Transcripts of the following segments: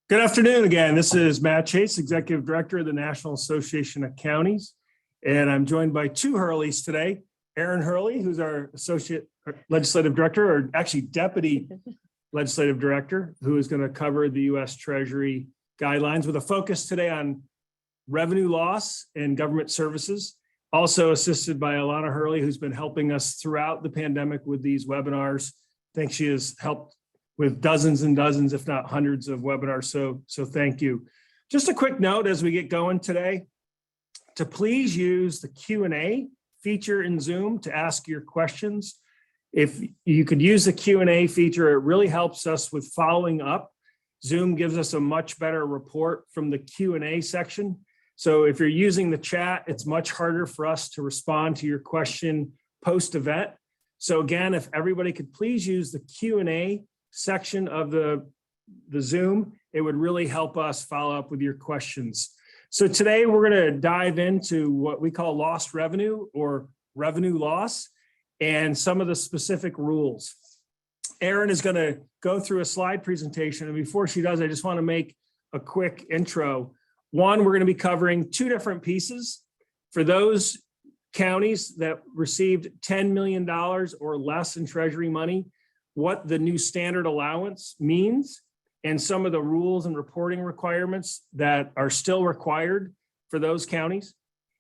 Good afternoon again. This is Matt Chase, Executive Director of the National Association of Counties. And I'm joined by two Hurleys today. Aaron Hurley, who's our Associate Legislative Director, or actually Deputy Legislative Director, who is going to cover the U.S. Treasury guidelines with a focus today on revenue loss and government services. Also assisted by Alana Hurley, who's been helping us throughout the pandemic with these webinars. I think she has helped with dozens and dozens, if not hundreds of webinars. So thank you. Just a quick note as we get going today, to please use the Q&A feature in Zoom to ask your questions. If you could use the Q&A feature, it really helps us with following up. Zoom gives us a much better report from the Q&A section. So if you're using the chat, it's much harder for us to respond to your question post-event. So again, if everybody could please use the Q&A section of the Zoom, it would really help us follow up with your questions. So today we're going to dive into what we call lost revenue or revenue loss and some of the specific rules. Erin is going to go through a slide presentation, and before she does, I just want to make a quick intro. One, we're going to be covering two different pieces. For those counties that received $10 million or less in Treasury money, what the new standard allowance means, and some of the rules and reporting requirements that are still required for those counties.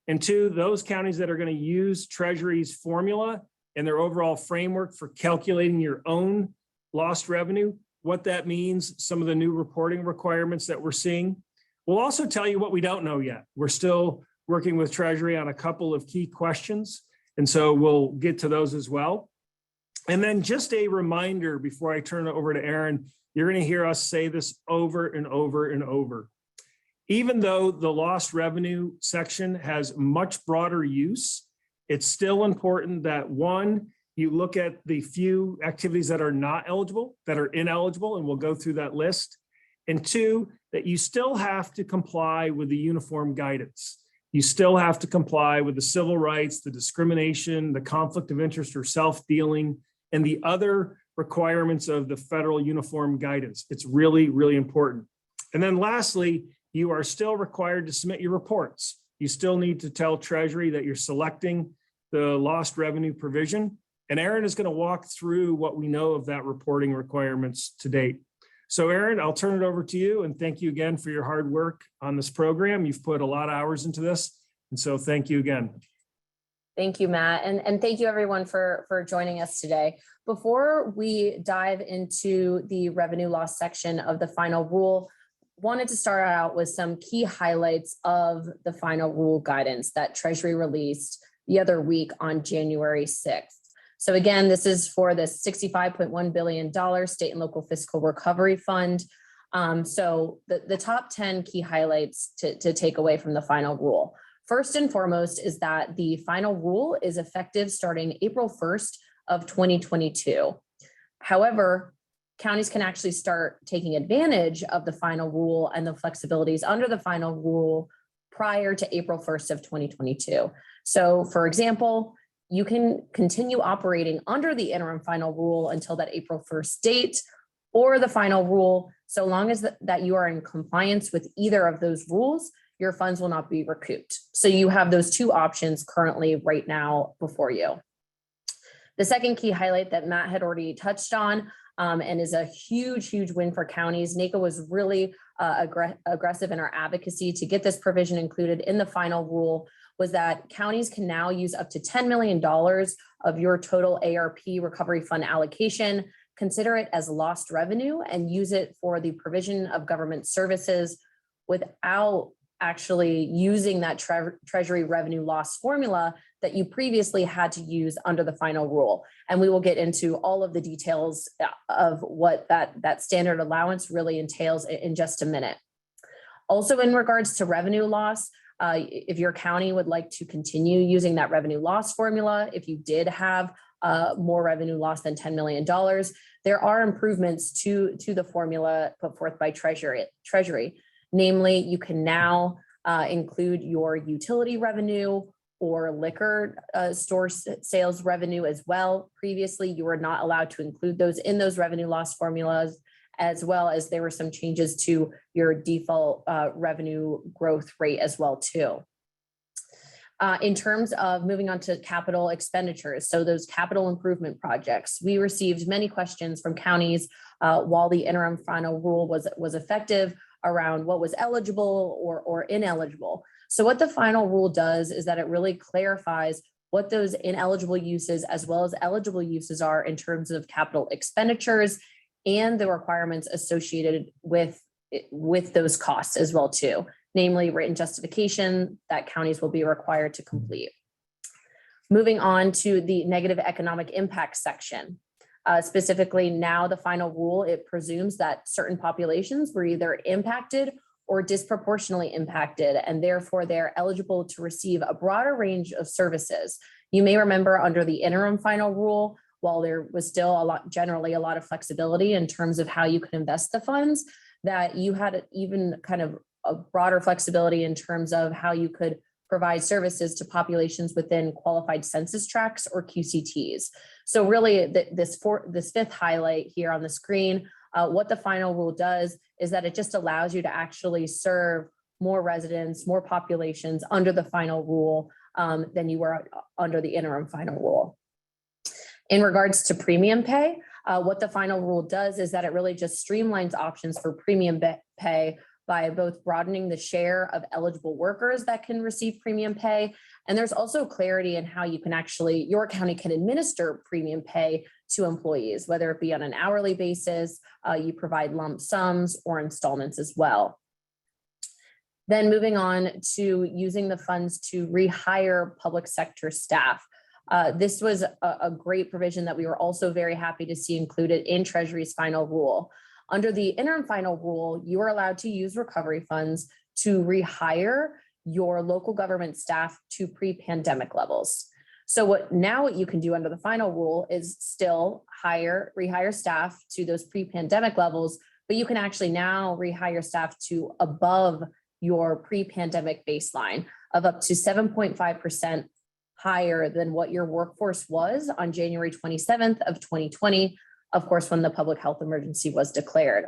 And two, those counties that are going to use Treasury's formula and their overall framework for calculating your own lost revenue, what that means, some of the new reporting requirements that we're seeing. We'll also tell you what we don't know yet. We're still working with Treasury on a couple of key questions, and so we'll get to those as well. And then just a reminder before I turn it over to Aaron, you're going to hear us say this over and over and over. Even though the lost revenue section has much broader use, it's still important that one, you look at the few activities that are not eligible, that are ineligible, and we'll go through that list. And two, that you still have to comply with the uniform guidance. You still have to comply with the civil rights, the discrimination, the conflict of interest or self-dealing, and the other requirements of the federal uniform guidance. It's really, really important. And then lastly, you are still required to submit your reports. You still need to tell Treasury that you're selecting the lost revenue provision. And Aaron is going to walk through what we know of that reporting requirements to date. So Aaron, I'll turn it over to you, and thank you again for your hard work on this program. You've put a lot of hours into this, and so thank you again. Thank you, Matt, and thank you everyone for joining us today. Before we dive into the revenue loss section of the final rule, wanted to start out with some key highlights of the final rule guidance that Treasury released the other week on January 6th. So again, this is for the $65.1 billion state and local fiscal recovery fund. So the top 10 key highlights to take away from the final rule. First and foremost is that the final rule is effective starting April 1st of 2022. However, counties can actually start taking advantage of the final rule and the flexibilities under the final rule prior to April 1st of 2022. So for example, you can continue operating under the interim final rule until that April 1st date or the final rule, so long as that you are in compliance with either of those rules, your funds will not be recouped. So you have those two options currently right now before you. The second key highlight that Matt had already touched on and is a huge, huge win for counties. NACo was really aggressive in our advocacy to get this provision included in the final rule, was that counties can now use up to $10 million of your total ARP recovery fund allocation, consider it as lost revenue, and use it for the provision of government services without actually using that Treasury revenue loss formula that you previously had to use under the final rule. And we will get into all of the details of what that standard allowance really entails in just a minute. Also, in regards to revenue loss, if your county would like to continue using that revenue loss formula, if you did have more revenue loss than $10 million, there are improvements to the formula put forth by Treasury. Namely, you can now include your utility revenue or liquor store sales revenue as well. Previously, you were not allowed to include those in those revenue loss formulas. as well as there were some changes to your default revenue growth rate as well too. In terms of moving on to capital expenditures, so those capital improvement projects, we received many questions from counties while the interim final rule was effective around what was eligible or ineligible. So what the final rule does is that it really clarifies what those ineligible uses as well as eligible uses are in terms of capital expenditures and the requirements associated with those costs as well too, namely written justification that counties will be required to complete. Moving on to the negative economic impact section. Specifically now the final rule, it presumes that certain populations were either impacted or disproportionately impacted, and therefore they're eligible to receive a broader range of services. You may remember under the interim final rule, while there was still generally a lot of flexibility in terms of how you could invest the funds, that you had even kind of a broader flexibility in terms of how you could provide services to populations within qualified census tracts or QCTs. So really this fifth highlight here on the screen, what the final rule does is that it just allows you to actually serve more residents, more populations under the final rule than you were under the interim final rule. In regards to premium pay, what the final rule does is that it really just streamlines options for premium pay by both broadening the share of eligible workers that can receive premium pay. And there's also clarity in how you can actually, your county can administer premium pay to employees, whether it be on an hourly basis, you provide lump sums or installments as well. Then moving on to using the funds to rehire public sector staff. This was a great provision that we were also very happy to see included in Treasury's final rule. Under the interim final rule, you are allowed to use recovery funds to rehire your local government staff to pre-pandemic levels. So what you can do under the final rule is still rehire staff to those pre-pandemic levels, but you can actually now rehire staff to above your pre-pandemic baseline of up to 7.5% higher than what your workforce was on January 27th of 2020, of course, when the public health emergency was declared.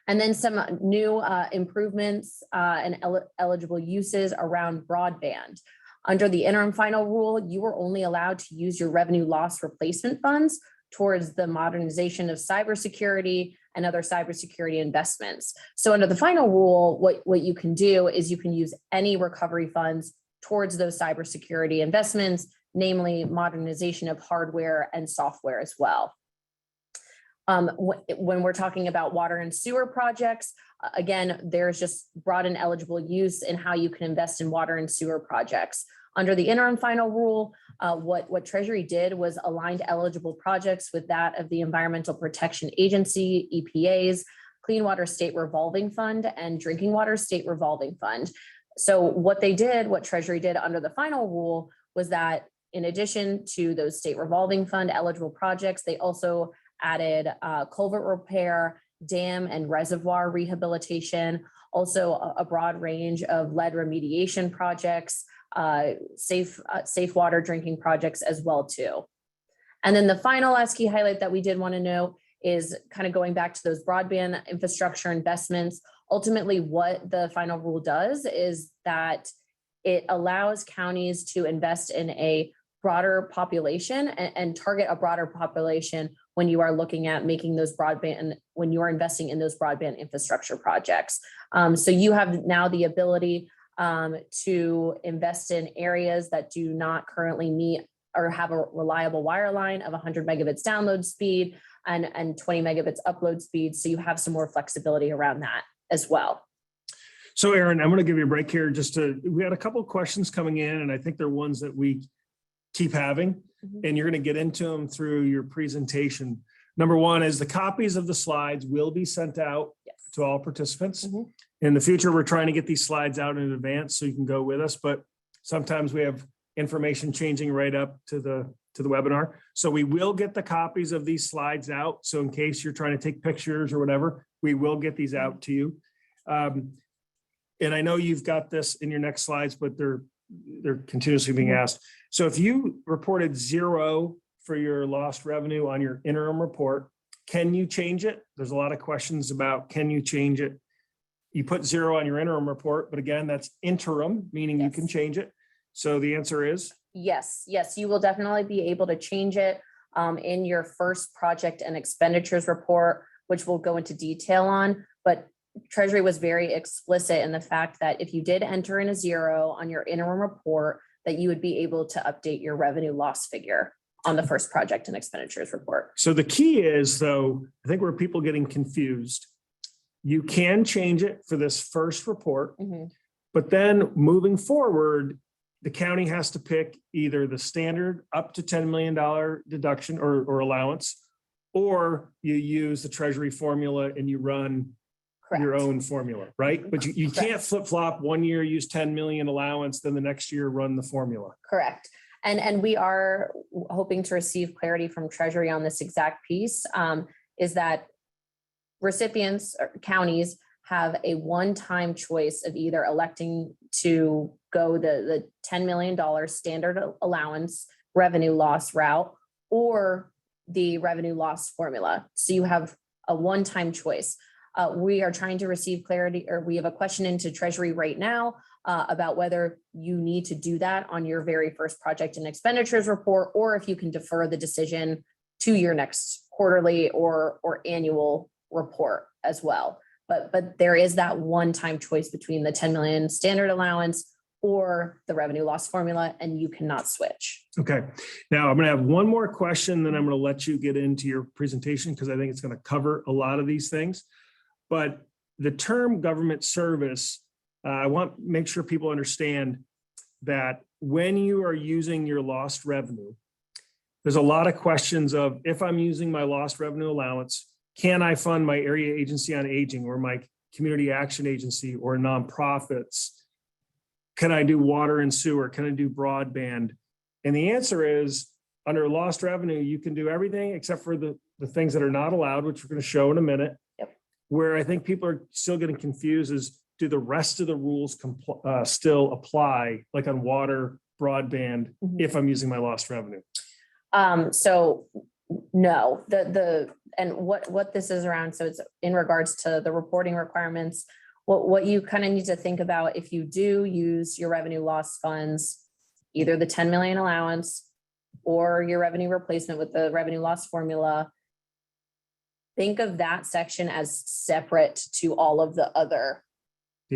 And then some new improvements and eligible uses around broadband. Under the interim final rule, you were only allowed to use your revenue loss replacement funds towards the modernization of cybersecurity and other cybersecurity investments. So under the final rule, what you can do is you can use any recovery funds towards those cybersecurity investments, namely modernization of hardware and software as well. When we're talking about water and sewer projects, again, there's just broad and eligible use in how you can invest in water and sewer projects. Under the interim final rule, what Treasury did was aligned eligible projects with that of the Environmental Protection Agency, EPA's Clean Water State Revolving Fund and Drinking Water State Revolving Fund. So what Treasury did under the final rule was that in addition to those state revolving fund eligible projects, they also added culvert repair, dam and reservoir rehabilitation, also a broad range of lead remediation projects, safe water drinking projects as well too. And then the final last key highlight that we did want to note is kind of going back to those broadband infrastructure investments. Ultimately, what the final rule does is that it allows counties to invest in a broader population and target a broader population when you are looking at making those when you are investing in those broadband infrastructure projects. So you have now the ability to invest in areas that do not currently meet or have a reliable wireline of 100 megabits download speed and 20 megabits upload speed. So you have some more flexibility around that as well. So Aaron, I'm going to give you a break here. We had a couple of questions coming in, and I think they're ones that we keep having, and you're going to get into them through your presentation. Number one is the copies of the slides will be sent out to all participants. In the future, we're trying to get these slides out in advance so you can go with us, but sometimes we have information changing right up to the webinar. So we will get the copies of these slides out. So in case you're trying to take pictures or whatever, we will get these out to you. And I know you've got this in your next slides, but they're continuously being asked. So if you reported 0 for your lost revenue on your interim report, can you change it? There's a lot of questions about, can you change it? You put 0 on your interim report, but again, that's interim, meaning you can change it. So the answer is? Yes, you will definitely be able to change it in your first project and expenditures report, which we'll go into detail on. But Treasury was very explicit in the fact that if you did enter in a 0 on your interim report, that you would be able to update your revenue loss figure on the first project and expenditures report. So the key is, though, I think where people getting confused, you can change it for this first report, but then moving forward, the county has to pick either the standard up to $10 million deduction or allowance, or you use the Treasury formula and you run your own formula, right? But you can't flip flop 1 year, use 10 million allowance, then the next year run the formula. Correct. And we are hoping to receive clarity from Treasury on this exact piece, is that recipients or counties have a one-time choice of either electing to go the $10 million standard allowance revenue loss route or the revenue loss formula. So you have a one-time choice. We are trying to receive clarity, or we have a question into Treasury right now about whether you need to do that on your very first project and expenditures report, or if you can defer the decision to your next quarterly or annual report as well. But there is that one-time choice between the 10 million standard allowance or the revenue loss formula, and you cannot switch. Okay. Now I'm going to have one more question, then I'm going to let you get into your presentation because I think it's going to cover a lot of these things. But the term government service, I want to make sure people understand that when you are using your lost revenue, there's a lot of questions of, if I'm using my lost revenue allowance, can I fund my area agency on aging or my community action agency or nonprofits? Can I do water and sewer? Can I do broadband? And the answer is, under lost revenue, you can do everything except for the things that are not allowed, which we're going to show in a minute. Yep. Where I think people are still getting confused is, do the rest of the rules still apply, like on water, broadband, if I'm using my lost revenue? So no, and what this is around, so it's in regards to the reporting requirements. What you kind of need to think about, if you do use your revenue loss funds, either the 10 million allowance or your revenue replacement with the revenue loss formula, think of that section as separate to all of the other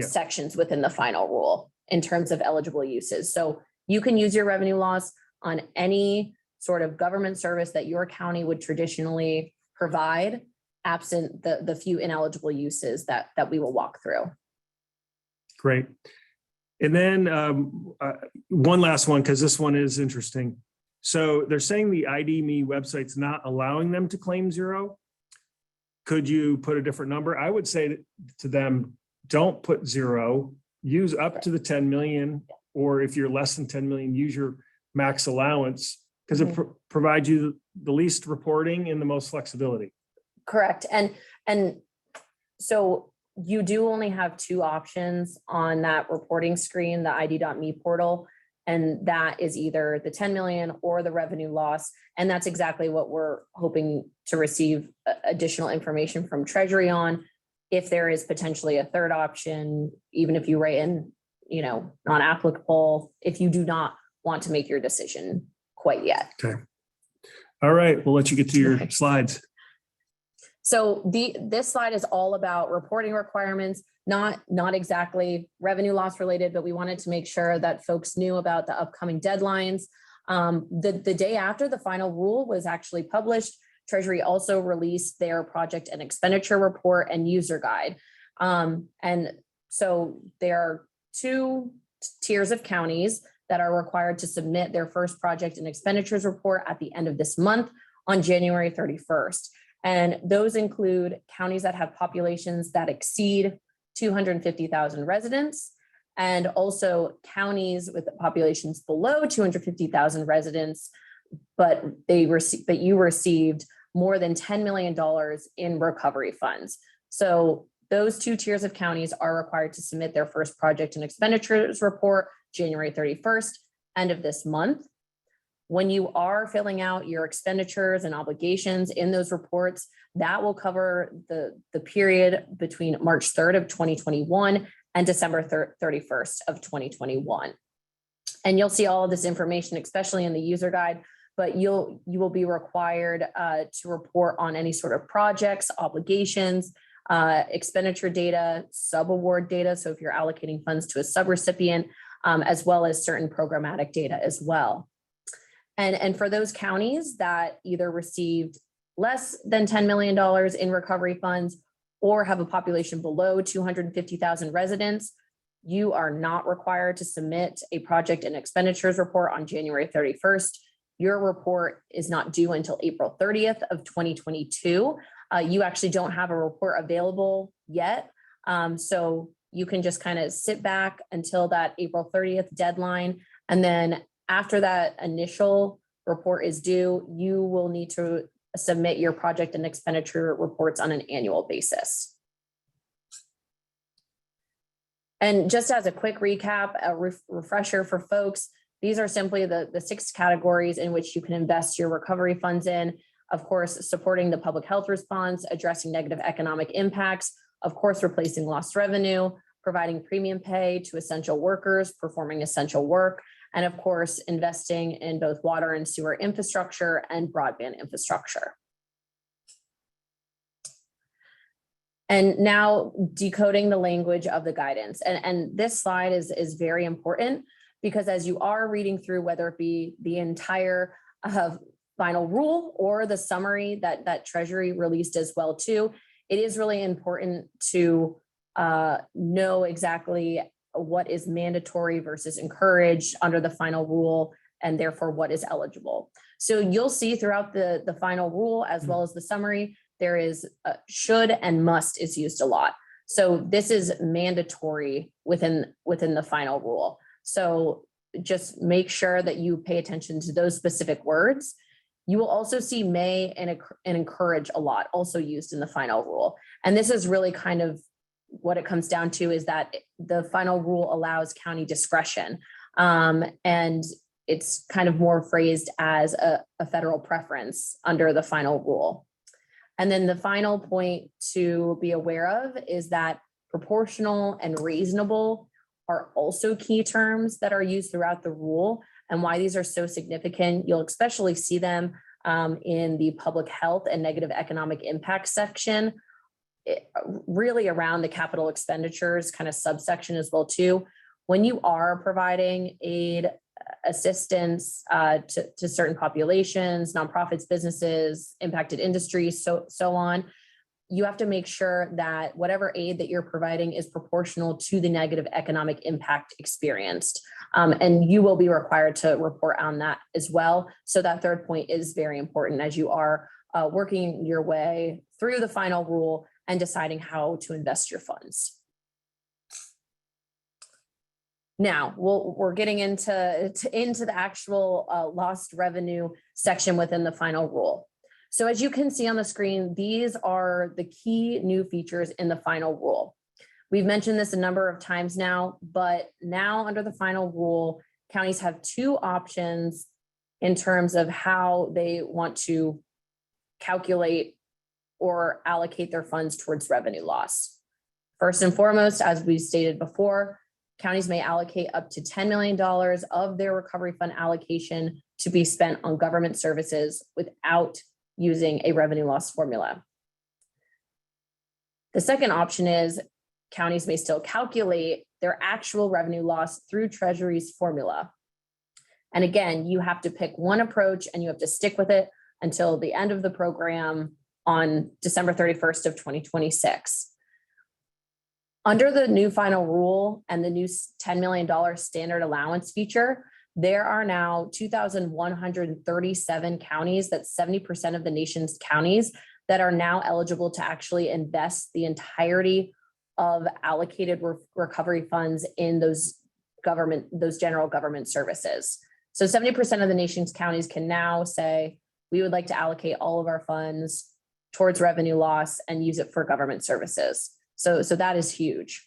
sections within the final rule in terms of eligible uses. So you can use your revenue loss on any sort of government service that your county would traditionally provide, absent the few ineligible uses that we will walk through. Great. And then one last one, because this one is interesting. So they're saying the ID.me website's not allowing them to claim 0. Could you put a different number? I would say to them, don't put 0, use up to the 10 million, or if you're less than 10 million, use your max allowance, because it provides you the least reporting and the most flexibility. Correct. And so you do only have 2 options on that reporting screen, the ID.me portal, and that is either the 10 million or the revenue loss. And that's exactly what we're hoping to receive additional information from Treasury on. If there is potentially a third option, even if you write in, not applicable, if you do not want to make your decision quite yet. Okay. All right. We'll let you get to your slides. So this slide is all about reporting requirements, not exactly revenue loss related, but we wanted to make sure that folks knew about the upcoming deadlines. The day after the final rule was actually published, Treasury also released their project and expenditure report and user guide. And so there are 2 tiers of counties that are required to submit their first project and expenditures report at the end of this month on January 31st. And those include counties that have populations that exceed 250,000 residents, and also counties with populations below 250,000 residents, but you received more than $10 million in recovery funds. So those 2 tiers of counties are required to submit their first project and expenditures report January 31st, end of this month. When you are filling out your expenditures and obligations in those reports, that will cover the period between March 3rd of 2021 and December 31st of 2021. And you'll see all of this information, especially in the user guide, but you will be required to report on any sort of projects, obligations, expenditure data, subaward data. So if you're allocating funds to a subrecipient, as well as certain programmatic data as well. And for those counties that either received less than $10 million in recovery funds or have a population below 250,000 residents, you are not required to submit a project and expenditures report on January 31st. Your report is not due until April 30th of 2022. You actually don't have a report available yet. So you can just kind of sit back until that April 30th deadline. And then after that initial report is due, you will need to submit your project and expenditure reports on an annual basis. And just as a quick recap, a refresher for folks, these are simply the 6 categories in which you can invest your recovery funds in. Of course, supporting the public health response, addressing negative economic impacts, of course, replacing lost revenue, providing premium pay to essential workers, performing essential work, and of course, investing in both water and sewer infrastructure and broadband infrastructure. And now decoding the language of the guidance. And this slide is very important because as you are reading through, whether it be the entire final rule or the summary that Treasury released as well too, it is really important to know exactly what is mandatory versus encouraged under the final rule, and therefore what is eligible. So you'll see throughout the final rule as well as the summary, there is should and must is used a lot. So this is mandatory within the final rule. So just make sure that you pay attention to those specific words. You will also see may and encourage a lot also used in the final rule. And this is really kind of what it comes down to, is that the final rule allows county discretion. And it's kind of more phrased as a federal preference under the final rule. And then the final point to be aware of is that proportional and reasonable are also key terms that are used throughout the rule. And why these are so significant, you'll especially see them in the public health and negative economic impact section, really around the capital expenditures kind of subsection as well too. When you are providing aid, assistance to certain populations, nonprofits, businesses, impacted industries, so on, you have to make sure that whatever aid that you're providing is proportional to the negative economic impact experienced. And you will be required to report on that as well. So that third point is very important as you are working your way through the final rule and deciding how to invest your funds. Now, we're getting into the actual lost revenue section within the final rule. So as you can see on the screen, these are the key new features in the final rule. We've mentioned this a number of times now, but now under the final rule, counties have 2 options in terms of how they want to calculate or allocate their funds towards revenue loss. First and foremost, as we stated before, counties may allocate up to $10 million of their recovery fund allocation to be spent on government services without using a revenue loss formula. The second option is counties may still calculate their actual revenue loss through Treasury's formula. And again, you have to pick one approach and you have to stick with it until the end of the program on December 31st of 2026. Under the new final rule and the new $10 million standard allowance feature, there are now 2,137 counties, that's 70% of the nation's counties, that are now eligible to actually invest the entirety of allocated recovery funds in those general government services. So 70% of the nation's counties can now say, we would like to allocate all of our funds towards revenue loss and use it for government services. So that is huge.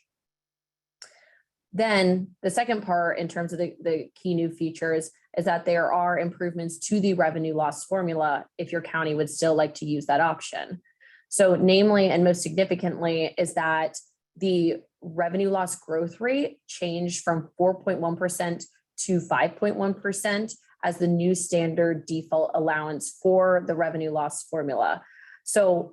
Then the second part in terms of the key new features, is that there are improvements to the revenue loss formula if your county would still like to use that option. So namely, and most significantly, is that the revenue loss growth rate changed from 4.1% to 5.1% as the new standard default allowance for the revenue loss formula. So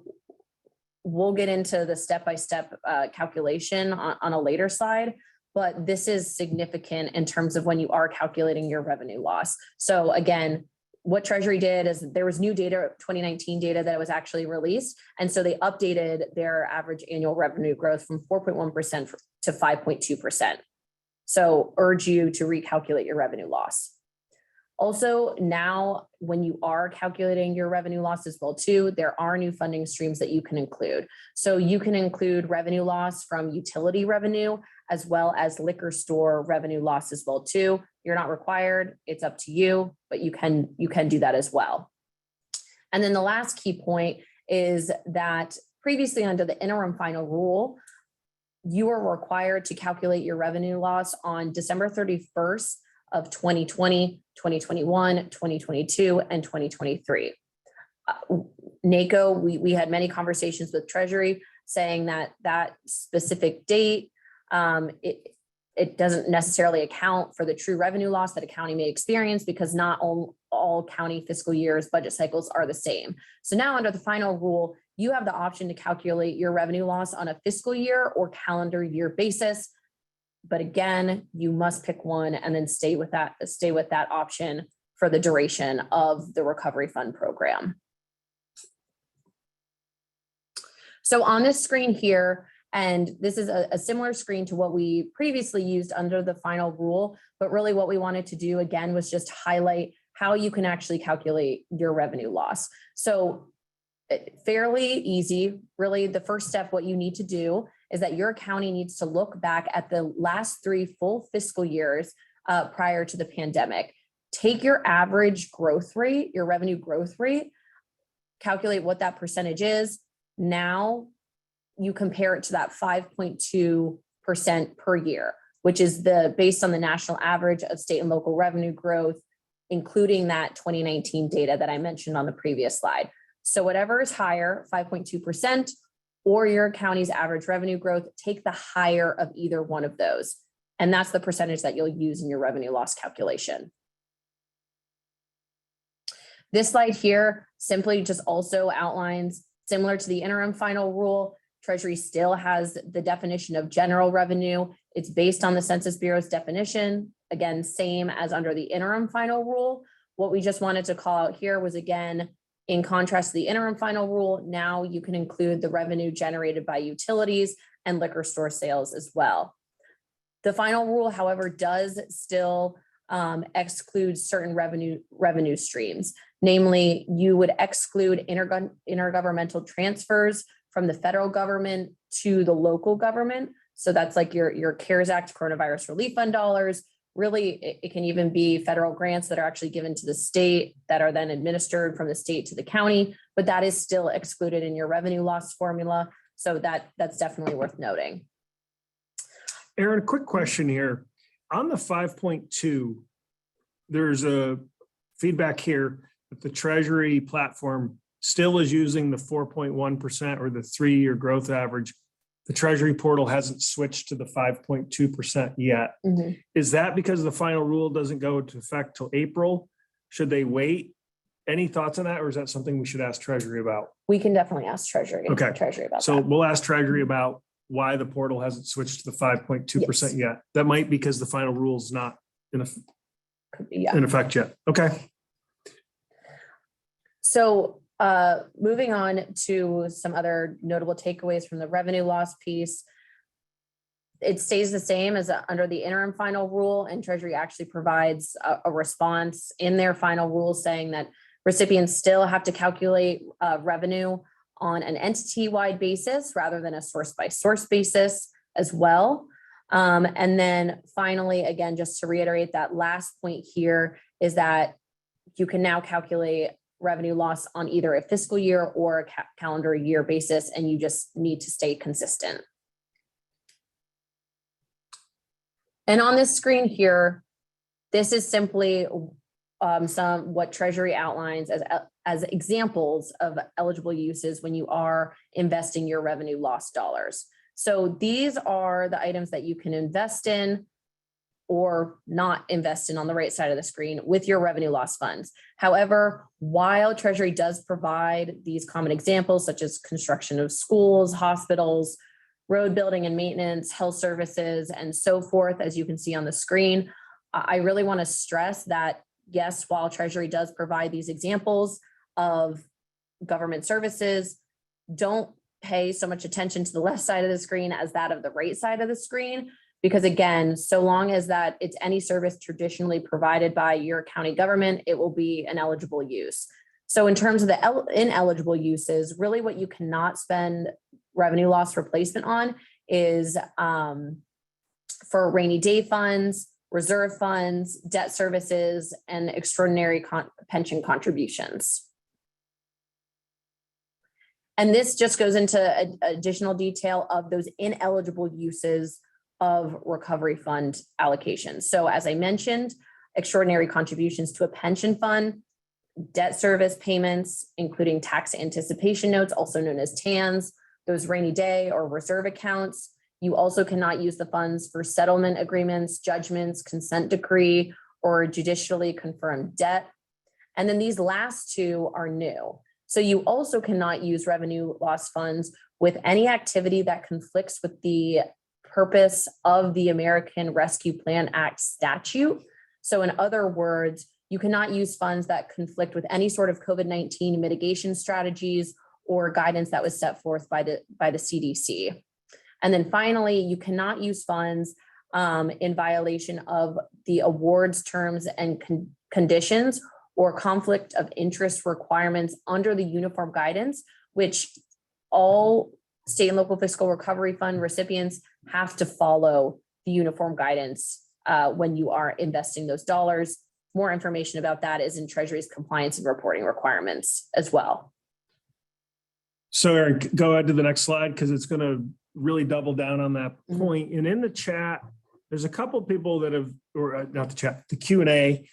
we'll get into the step-by-step calculation on a later slide, but this is significant in terms of when you are calculating your revenue loss. So again, what Treasury did is there was new data, 2019 data that was actually released. And so they updated their average annual revenue growth from 4.1% to 5.2%. So urge you to recalculate your revenue loss. Also, now when you are calculating your revenue loss as well too, there are new funding streams that you can include. So you can include revenue loss from utility revenue as well as liquor store revenue loss as well too. You're not required, it's up to you, but you can do that as well. And then the last key point is that previously under the interim final rule, you are required to calculate your revenue loss on December 31st of 2020, 2021, 2022, and 2023. NACo, we had many conversations with Treasury saying that that specific date, it doesn't necessarily account for the true revenue loss that a county may experience because not all county fiscal years budget cycles are the same. So now under the final rule, you have the option to calculate your revenue loss on a fiscal year or calendar year basis. But again, you must pick one and then stay with that option for the duration of the recovery fund program. So on this screen here, and this is a similar screen to what we previously used under the final rule, but really what we wanted to do again was just highlight how you can actually calculate your revenue loss. So fairly easy, really the first step, what you need to do is that your county needs to look back at the last 3 full fiscal years prior to the pandemic. Take your average growth rate, your revenue growth rate, calculate what that percentage is. Now you compare it to that 5.2% per year, which is based on the national average of state and local revenue growth, including that 2019 data that I mentioned on the previous slide. So whatever is higher, 5.2%, or your county's average revenue growth, take the higher of either one of those. And that's the percentage that you'll use in your revenue loss calculation. This slide here simply just also outlines, similar to the interim final rule, Treasury still has the definition of general revenue. It's based on the Census Bureau's definition. Again, same as under the interim final rule. What we just wanted to call out here was, again, in contrast to the interim final rule, now you can include the revenue generated by utilities and liquor store sales as well. The final rule, however, does still exclude certain revenue streams. Namely, you would exclude intergovernmental transfers from the federal government to the local government. So that's like your CARES Act coronavirus relief fund dollars. Really, it can even be federal grants that are actually given to the state that are then administered from the state to the county, but that is still excluded in your revenue loss formula. So that's definitely worth noting. Aaron, quick question here. On the 5.2, there's a feedback here that the Treasury platform still is using the 4.1% or the 3-year growth average. The Treasury portal hasn't switched to the 5.2% yet. Mm-hmm. Is that because the final rule doesn't go into effect till April? Should they wait? Any thoughts on that, or is that something we should ask Treasury about? We can definitely ask Treasury. Okay. Treasury about so that. We'll ask Treasury about why the portal hasn't switched to the 5.2% yet. That might be because the final rule is not in effect yet. Okay. So moving on to some other notable takeaways from the revenue loss piece. It stays the same as under the interim final rule, and Treasury actually provides a response in their final rule saying that recipients still have to calculate revenue on an entity-wide basis rather than a source-by-source basis as well. And then finally, again, just to reiterate that last point here is that you can now calculate revenue loss on either a fiscal year or a calendar year basis, and you just need to stay consistent. And on this screen here, this is simply what Treasury outlines as examples of eligible uses when you are investing your revenue loss dollars. So these are the items that you can invest in or not invest in on the right side of the screen with your revenue loss funds. However, while Treasury does provide these common examples, such as construction of schools, hospitals, road building and maintenance, health services, and so forth, as you can see on the screen, I really want to stress that, yes, while Treasury does provide these examples of government services, don't pay so much attention to the left side of the screen as that of the right side of the screen. Because again, so long as that it's any service traditionally provided by your county government, it will be an eligible use. So in terms of the ineligible uses, really what you cannot spend revenue loss replacement on is for rainy day funds, reserve funds, debt services, and extraordinary pension contributions. And this just goes into additional detail of those ineligible uses of recovery fund allocations. So as I mentioned, extraordinary contributions to a pension fund, debt service payments, including tax anticipation notes, also known as TANs, those rainy day or reserve accounts. You also cannot use the funds for settlement agreements, judgments, consent decree, or judicially confirmed debt. And then these last two are new. So you also cannot use revenue loss funds with any activity that conflicts with the purpose of the American Rescue Plan Act statute. So in other words, you cannot use funds that conflict with any sort of COVID-19 mitigation strategies or guidance that was set forth by the CDC. And then finally, you cannot use funds in violation of the awards terms and conditions or conflict of interest requirements under the uniform guidance, which all state and local fiscal recovery fund recipients have to follow the uniform guidance when you are investing those dollars. More information about that is in Treasury's compliance and reporting requirements as well. So Aaron, go ahead to the next slide because it's going to really double down on that point. And in the chat, there's a couple of people that have, or not the chat, the Q&A,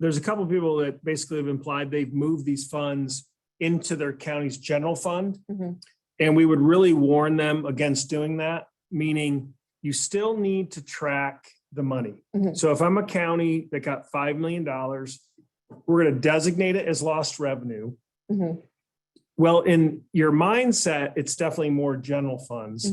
there's a couple of people that basically have implied they've moved these funds into their county's general fund. And we would really warn them against doing that, meaning you still need to track the money. So if I'm a county that got $5 million, we're going to designate it as lost revenue. Well, in your mindset, it's definitely more general funds.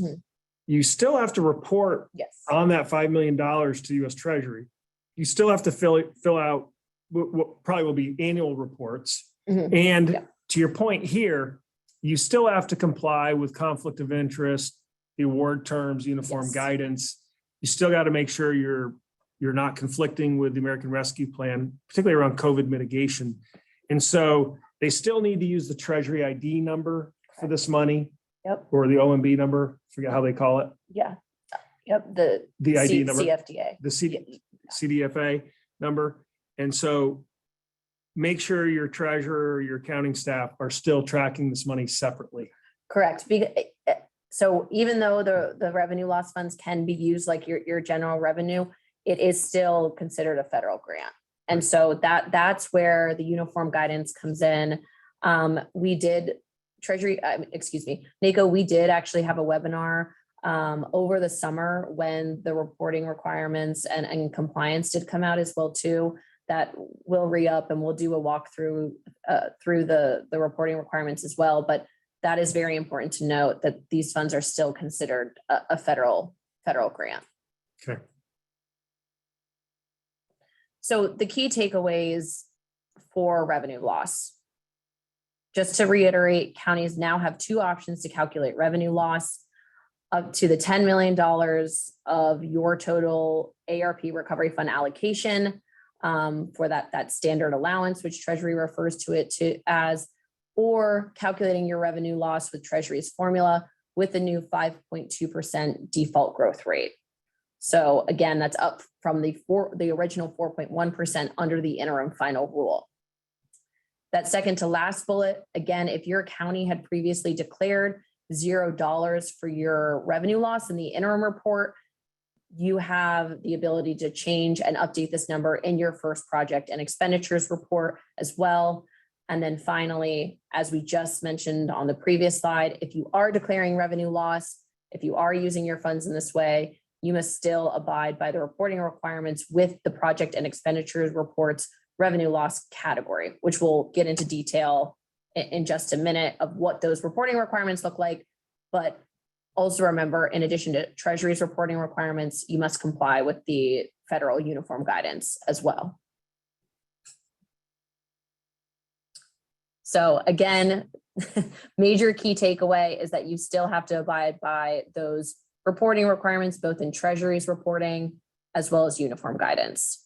You still have to report on that $5 million to U.S. Treasury. You still have to fill out what probably will be annual reports. And to your point here, you still have to comply with conflict of interest, the award terms, uniform guidance. You still got to make sure you're not conflicting with the American Rescue Plan, particularly around COVID mitigation. And so they still need to use the Treasury ID number for this money, or the OMB number, forget how they call it. The ID number, CFDA. the CDFA number. And so make sure your treasurer or your accounting staff are still tracking this money separately. Correct. So even though the revenue loss funds can be used like your general revenue, it is still considered a federal grant. And so that's where the uniform guidance comes in. We did NACo, we did actually have a webinar over the summer when the reporting requirements and compliance did come out as well too, that we'll re-up and we'll do a walkthrough through the reporting requirements as well. But that is very important to note that these funds are still considered a federal grant. Okay. So the key takeaways for revenue loss. Just to reiterate, counties now have two options to calculate revenue loss: up to the $10 million of your total ARP recovery fund allocation for that standard allowance, which Treasury refers to it as, or calculating your revenue loss with Treasury's formula with the new 5.2% default growth rate. So again, that's up from the original 4.1% under the interim final rule. That second to last bullet, again, if your county had previously declared $0 for your revenue loss in the interim report, you have the ability to change and update this number in your first project and expenditures report as well. And then finally, as we just mentioned on the previous slide, if you are declaring revenue loss, if you are using your funds in this way, you must still abide by the reporting requirements with the project and expenditures reports revenue loss category, which we'll get into detail in just a minute of what those reporting requirements look like. But also remember, in addition to Treasury's reporting requirements, you must comply with the federal uniform guidance as well. So again, major key takeaway is that you still have to abide by those reporting requirements, both in Treasury's reporting as well as uniform guidance.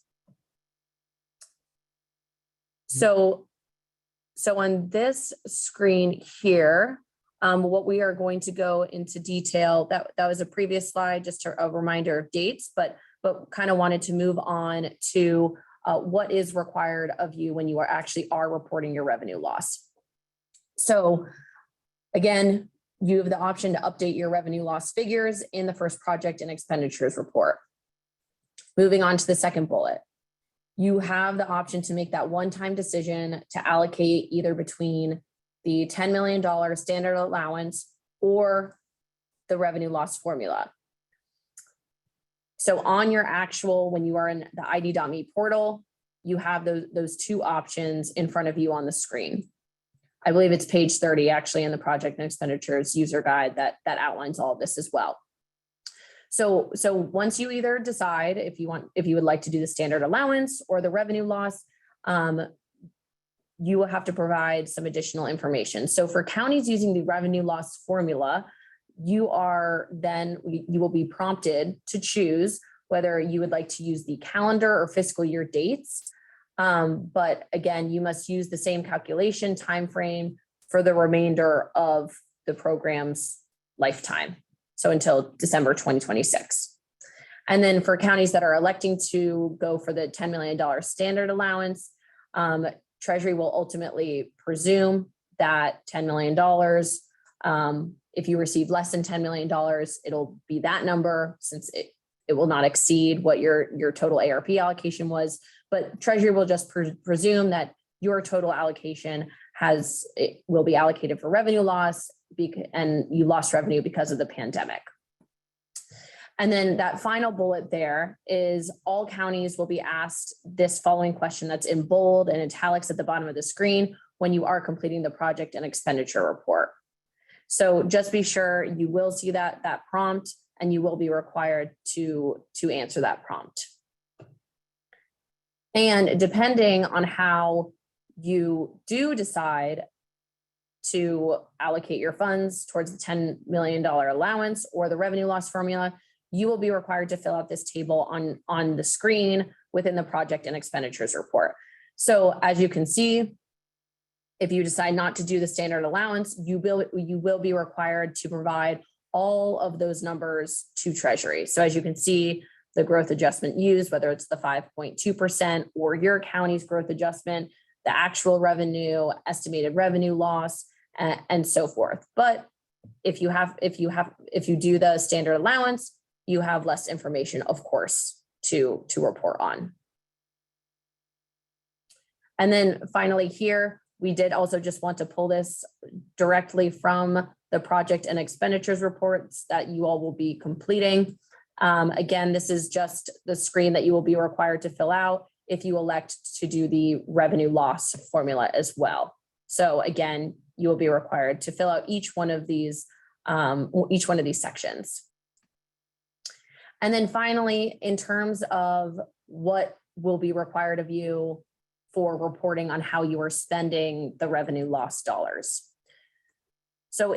So on this screen here, what we are going to go into detail, that was a previous slide, just a reminder of dates, but kind of wanted to move on to what is required of you when you are reporting your revenue loss. So again, you have the option to update your revenue loss figures in the first project and expenditures report. Moving on to the second bullet, you have the option to make that one-time decision to allocate either between the $10 million standard allowance or the revenue loss formula. So on your actual, when you are in the ID.me portal, you have those two options in front of you on the screen. I believe it's page 30 actually in the project and expenditures user guide that outlines all of this as well. So once you either decide if you would like to do the standard allowance or the revenue loss, you will have to provide some additional information. So for counties using the revenue loss formula, you will be prompted to choose whether you would like to use the calendar or fiscal year dates. But again, you must use the same calculation timeframe for the remainder of the program's lifetime. So until December 2026. And then for counties that are electing to go for the $10 million standard allowance, Treasury will ultimately presume that $10 million. If you receive less than $10 million, it'll be that number since it will not exceed what your total ARP allocation was. But Treasury will just presume that your total allocation will be allocated for revenue loss and you lost revenue because of the pandemic. And then that final bullet there is all counties will be asked this following question that's in bold and italics at the bottom of the screen when you are completing the project and expenditure report. So just be sure you will see that prompt and you will be required to answer that prompt. And depending on how you do decide to allocate your funds towards the $10 million allowance or the revenue loss formula, you will be required to fill out this table on the screen within the project and expenditures report. So as you can see, if you decide not to do the standard allowance, you will be required to provide all of those numbers to Treasury. So as you can see, the growth adjustment used, whether it's the 5.2% or your county's growth adjustment, the actual revenue, estimated revenue loss, and so forth. But if you do the standard allowance, you have less information, of course, to report on. And then finally here, we did also just want to pull this directly from the project and expenditures reports that you all will be completing. Again, this is just the screen that you will be required to fill out if you elect to do the revenue loss formula as well. So again, you will be required to fill out each one of these sections. And then finally, in terms of what will be required of you for reporting on how you are spending the revenue loss dollars. So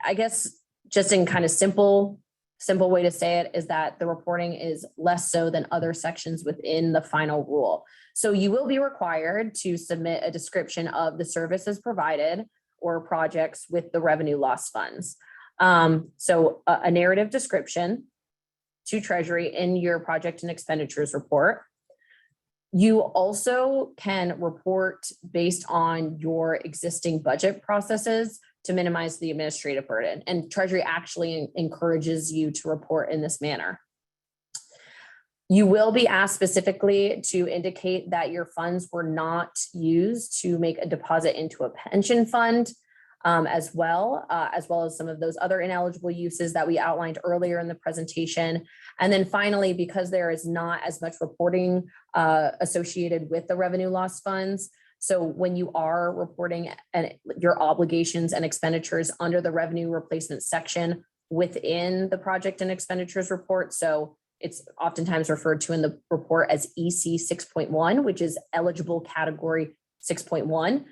I guess just in kind of simple way to say it is that the reporting is less so than other sections within the final rule. So you will be required to submit a description of the services provided or projects with the revenue loss funds. So a narrative description to Treasury in your project and expenditures report. You also can report based on your existing budget processes to minimize the administrative burden. And Treasury actually encourages you to report in this manner. You will be asked specifically to indicate that your funds were not used to make a deposit into a pension fund, as well as some of those other ineligible uses that we outlined earlier in the presentation. And then finally, because there is not as much reporting associated with the revenue loss funds, so when you are reporting your obligations and expenditures under the revenue replacement section within the project and expenditures report, so it's oftentimes referred to in the report as EC 6.1, which is eligible category 6.1.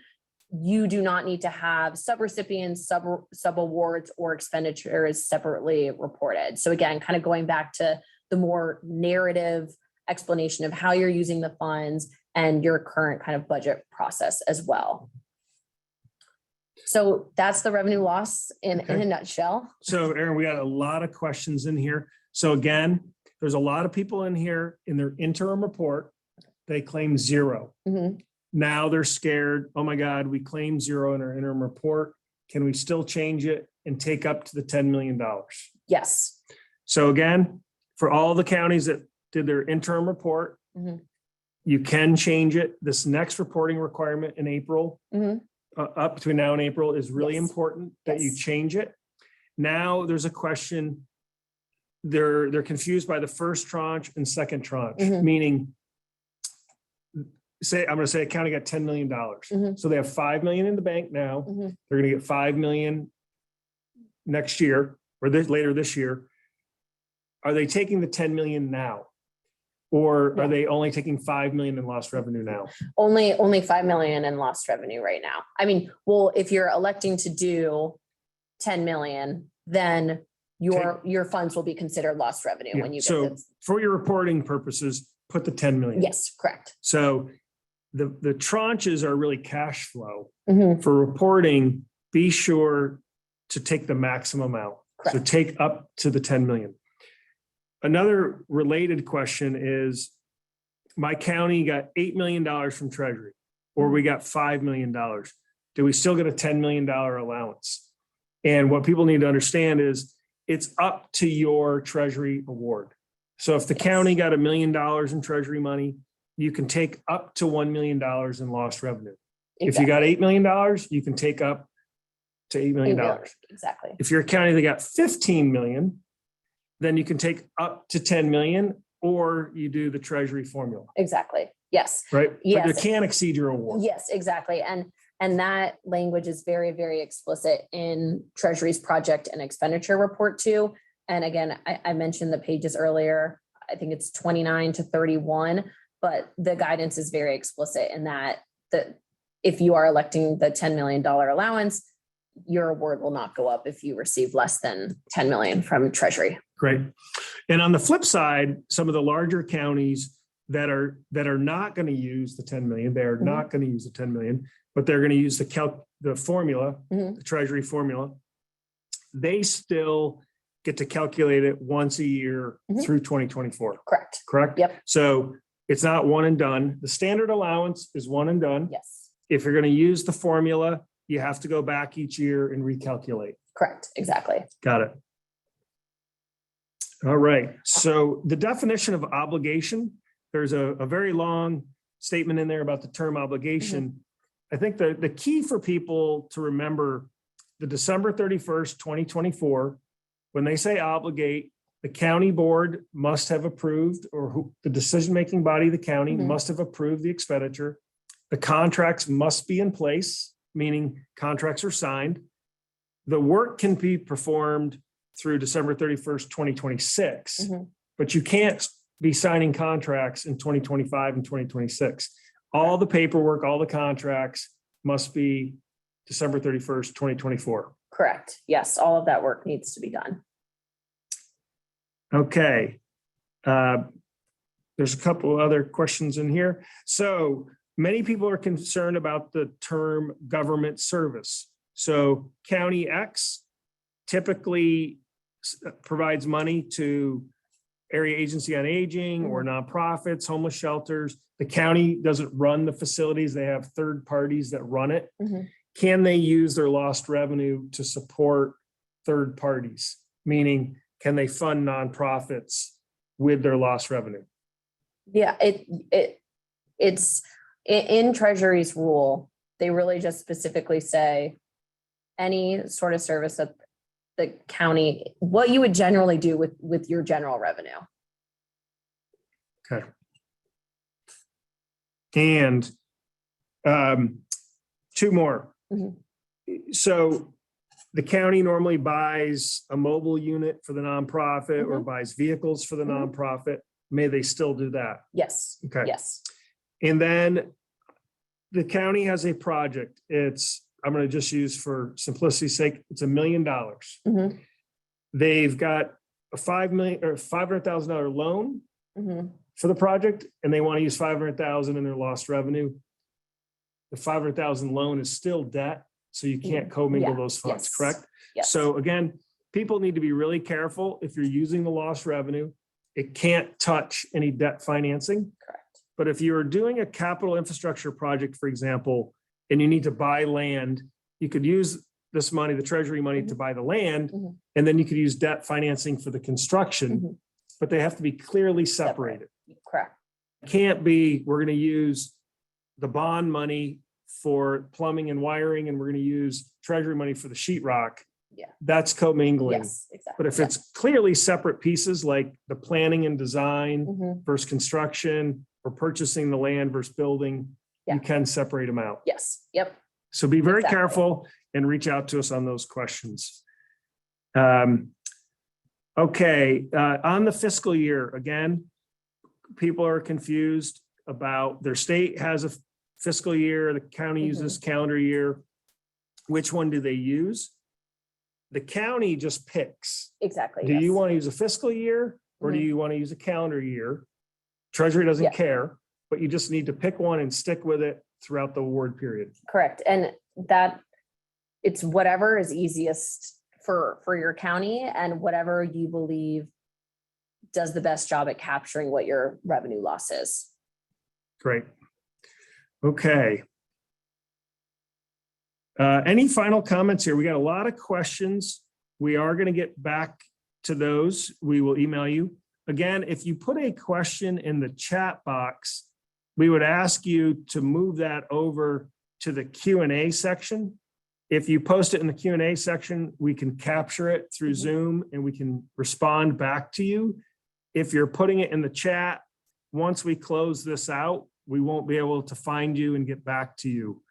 You do not need to have subrecipients, subawards, or expenditures separately reported. So again, kind of going back to the more narrative explanation of how you're using the funds and your current kind of budget process as well. So that's the revenue loss in a nutshell. So Aaron, we got a lot of questions in here. So again, there's a lot of people in here in their interim report, they claim 0. Mm-hmm. Now they're scared. Oh my God, we claim 0 in our interim report. Can we still change it and take up to the $10 million? Yes. So again, for all the counties that did their interim report, Mm-hmm. you can change it. This next reporting requirement in April, Mm-hmm. Up between now and April, is really Yes. important that you Yes. change it. Now there's a question. They're confused by the first tranche and second tranche, Mhm. meaning I'm going to say a county got $10 million. Mhm. So they have $5 million in the bank now. Mhm. They're going to get $5 million next year or later this year. Are they taking the 10 million now? Or No. are they only taking 5 million in lost revenue now? Only 5 million in lost revenue right now. I mean, well, if you're electing to do 10 million, then your funds will be considered lost revenue Yeah, when you get so this. for your reporting purposes, put the 10 million. Yes, correct. So the tranches are really cash flow. Mhm. For reporting, be sure to take the maximum out. So Correct. take up to the 10 million. Another related question is, my county got $8 million from Treasury, or we got $5 million. Do we still get a $10 million allowance? And what people need to understand is it's up to your Treasury award. So if the county got $1 million in Treasury money, you can take up to $1 million in lost revenue. If you got $8 million, you can take up to $8 million. Exactly. If you're a county that got 15 million, then you can take up to 10 million, or you do the Treasury formula, Exactly. Yes. right? Yes. But you can't exceed your award. Yes, exactly. And that language is very, very explicit in Treasury's project and expenditure report too. And again, I mentioned the pages earlier. I think it's 29 to 31, but the guidance is very explicit in that if you are electing the $10 million allowance, your award will not go up if you receive less than 10 million from Treasury. Great. And on the flip side, some of the larger counties that are not going to use the 10 million, they're Mhm. not going to use the 10 million, but they're going to use the formula, Mhm. the Treasury formula. They still get to calculate it once a year Mhm. through 2024. Correct. Correct? Yep. So it's not one and done. The standard allowance is one and done. Yes. If you're going to use the formula, you have to go back each year and recalculate. Correct. Exactly. Got it. All right. So the definition of obligation, there's a very long statement in there about the term obligation. I think the key for people to remember, the December 31st, 2024, when they say obligate, the county board must have approved, or the decision-making body of the county Mhm. must have approved the expenditure. The contracts must be in place, meaning contracts are signed. The work can be performed through December 31st, 2026, Mhm. but you can't be signing contracts in 2025 and 2026. All the paperwork, all the contracts must be December 31st, 2024. Correct. Yes. All of that work needs to be done. Okay. There's a couple other questions in here. So many people are concerned about the term government service. So County X typically provides money to area agency on aging or nonprofits, homeless shelters. The county doesn't run the facilities. They have third parties that run it. Mhm. Can they use their lost revenue to support third parties? Meaning, can they fund nonprofits with their lost revenue? Yeah, it's in Treasury's rule, they really just specifically say any sort of service that the county, what you would generally do with your general revenue. Okay. And two more. Mhm. So the county normally buys a mobile unit for the nonprofit or Mhm. buys vehicles for the Mhm. nonprofit. May they still do that? Yes. Okay. Yes. And then the county has a project. I'm going to just use for simplicity's sake, it's $1 million. Mhm. They've got a $5 million or $500,000 loan Mhm. for the project, and they want to use 500,000 in their lost revenue. The 500,000 loan is still debt, so you can't commingle Yeah. those funds, Yes. correct? Yes. So again, people need to be really careful if you're using the lost revenue. It can't touch any debt financing. Correct. But if you're doing a capital infrastructure project, for example, and you need to buy land, you could use this money, the Treasury money, to buy the land, Mhm. and then you could use debt financing for the construction, Mhm. but they have to be clearly separated. Correct. It can't be, we're going to use the bond money for plumbing and wiring, and we're going to use Treasury money for the sheetrock. Yeah. That's commingling. Yes, exactly. But if Yeah. it's clearly separate pieces, like the planning and design Mhm. versus construction or purchasing the land versus building, Yeah. you can separate them out. Yes. Yep. So be very Exactly. careful and reach out to us on those questions. Okay, on the fiscal year, again, people are confused about their state has a fiscal year, the county uses calendar year. Which one do they use? The county just picks. Exactly. Do yes. you want to use a fiscal year or do Mhm. you want to use a calendar year? Treasury doesn't Yeah. care, but you just need to pick one and stick with it throughout the award period. Correct. And that it's whatever is easiest for your county and whatever you believe does the best job at capturing what your revenue loss is. Great. Okay. Any final comments here? We got a lot of questions. We are going to get back to those. We will email you. Again, if you put a question in the chat box, we would ask you to move that over to the Q&A section. If you post it in the Q&A section, we can capture it through Zoom and we can respond back to you. If you're putting it in the chat, once we close this out, we won't be able to find you and get back to you.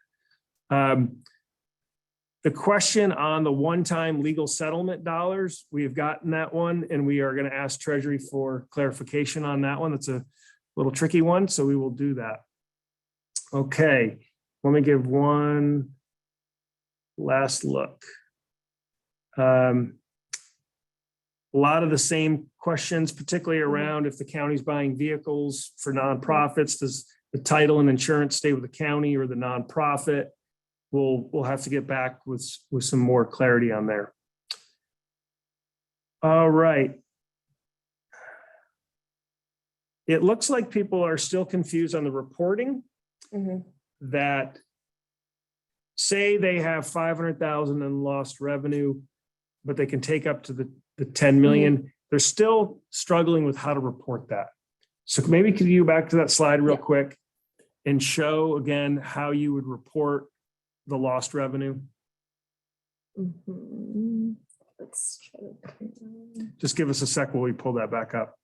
The question on the one-time legal settlement dollars, we have gotten that one, and we are going to ask Treasury for clarification on that one. That's a little tricky one, so we will do that. Okay, let me give one last look. A lot of the same questions, particularly around if the county's buying vehicles for nonprofits, does the title and insurance stay with the county or the nonprofit? We'll have to get back with some more clarity on there. All right. It looks like people are still confused on the reporting that say they have 500,000 in lost revenue, but they can take up to the 10 million. They're still struggling with how to report that. So maybe could you go back to that slide real quick and show again how you would report the lost revenue? Let's try to... Just give us a sec while we pull that back up.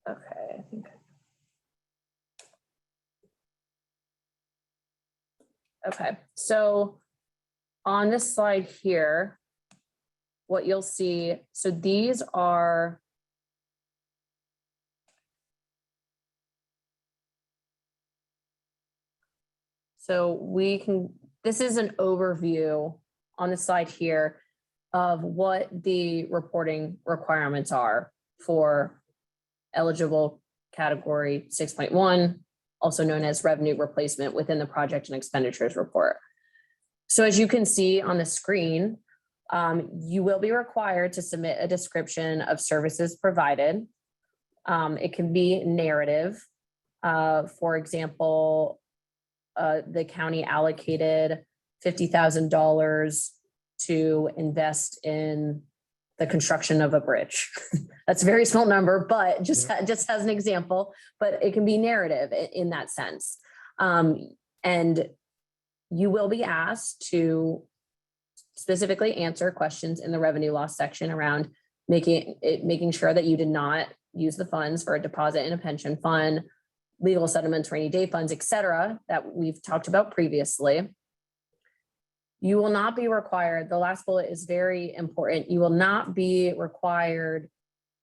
Okay, I think. Okay, so on this slide here, what you'll see, so these are this is an overview on the slide here of what the reporting requirements are for eligible category 6.1, also known as revenue replacement within the project and expenditures report. So as you can see on the screen, you will be required to submit a description of services provided. It can be narrative. For example, the county allocated $50,000 to invest in the construction of a bridge. That's a very small number, but just as an example, but it can be narrative in that sense. And you will be asked to specifically answer questions in the revenue loss section around making sure that you did not use the funds for a deposit in a pension fund, legal settlements, rainy day funds, et cetera, that we've talked about previously. You will not be required, the last bullet is very important, you will not be required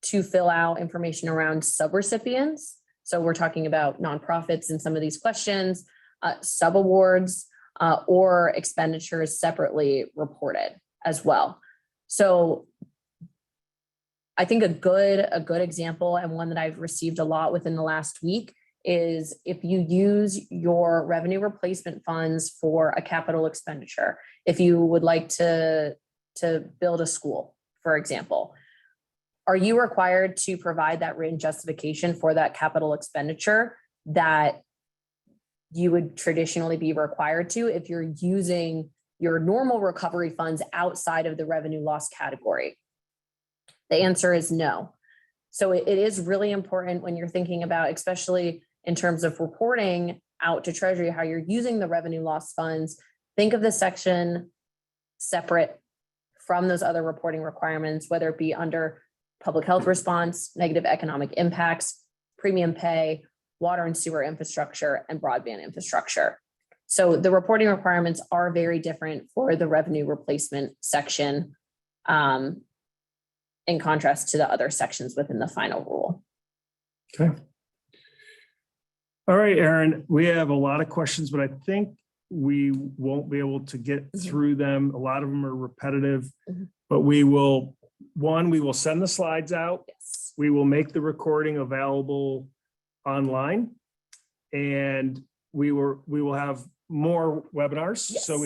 to fill out information around subrecipients. So we're talking about nonprofits in some of these questions, subawards, or expenditures separately reported as well. So I think a good example, and one that I've received a lot within the last week, is if you use your revenue replacement funds for a capital expenditure. If you would like to build a school, for example, are you required to provide that written justification for that capital expenditure that you would traditionally be required to if you're using your normal recovery funds outside of the revenue loss category? The answer is no. So it is really important when you're thinking about, especially in terms of reporting out to Treasury, how you're using the revenue loss funds. Think of the section separate from those other reporting requirements, whether it be under public health response, negative economic impacts, premium pay, water and sewer infrastructure, and broadband infrastructure. So the reporting requirements are very different for the revenue replacement section, in contrast to the other sections within the final rule. Okay. All right, Aaron, we have a lot of questions, but I think we won't be able to get through them. A lot of them are repetitive, but we will send the slides out. Yes. We will make the recording available online, and we will have more webinars. Yes. So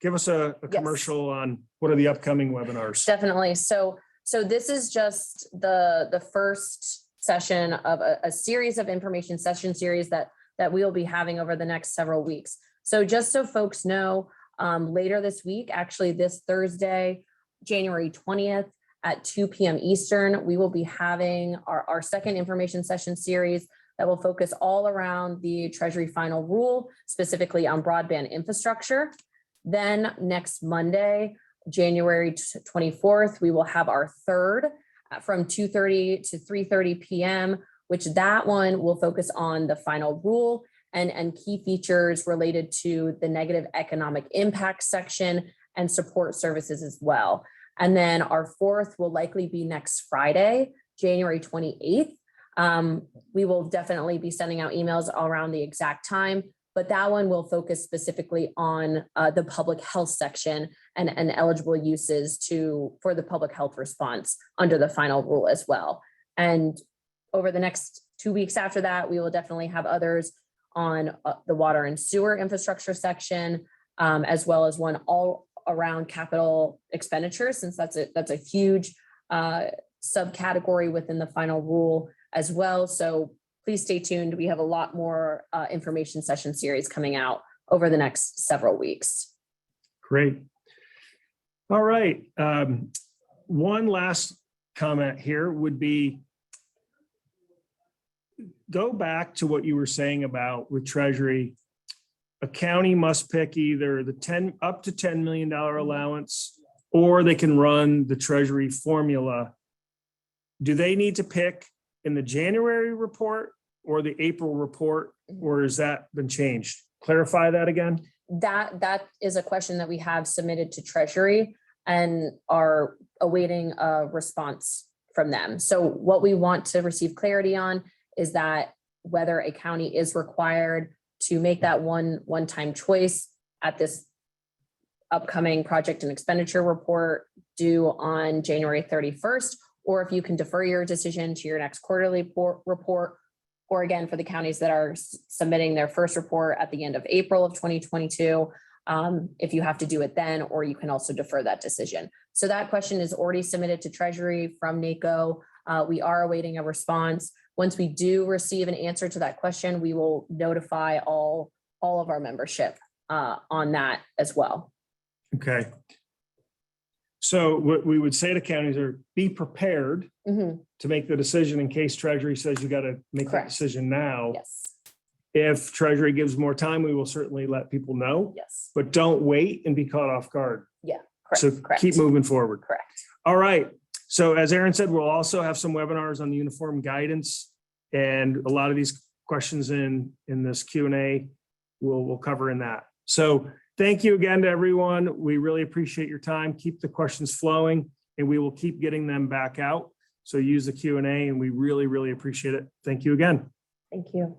give us a commercial on what are the upcoming webinars. Definitely. So this is just the first session of a series of information session series that we will be having over the next several weeks. So just so folks know, later this week, actually this Thursday, January 20th at 2 p.m. Eastern, we will be having our second information session series that will focus all around the Treasury Final Rule, specifically on broadband infrastructure. Then next Monday, January 24th, we will have our third from 2:30 to 3:30 p.m., which that one will focus on the final rule and key features related to the negative economic impact section and support services as well. And then our fourth will likely be next Friday, January 28th. We will definitely be sending out emails around the exact time, but that one will focus specifically on the public health section and eligible uses for the public health response under the final rule as well. And over the next 2 weeks after that, we will definitely have others on the water and sewer infrastructure section, as well as one all around capital expenditures, since that's a huge subcategory within the final rule as well. So please stay tuned. We have a lot more information session series coming out over the next several weeks. Great. All right. One last comment here would be, go back to what you were saying about with Treasury. A county must pick either the up to $10 million allowance, or they can run the Treasury formula. Do they need to pick in the January report or the April report, or has that been changed? Clarify that again. That is a question that we have submitted to Treasury and are awaiting a response from them. So what we want to receive clarity on is that whether a county is required to make that one-time choice at this upcoming project and expenditure report due on January 31st, or if you can defer your decision to your next quarterly report, or again, for the counties that are submitting their first report at the end of April of 2022, if you have to do it then, or you can also defer that decision. So that question is already submitted to Treasury from NACo. We are awaiting a response. Once we do receive an answer to that question, we will notify all of our membership on that as well. Okay. So what we would say to counties are be prepared Mhm. to make the decision in case Treasury says you got to make that Correct. decision now. Yes, If Treasury gives more time, we will certainly let people know, yes, but don't wait and be caught off guard. correct, So correct. keep moving forward. Correct. All right. So as Aaron said, we'll also have some webinars on uniform guidance, and a lot of these questions in this Q&A we'll cover in that. So thank you again to everyone. We really appreciate your time. Keep the questions flowing, and we will keep getting them back out. So use the Q&A, and we really, really appreciate it. Thank you again. Thank you.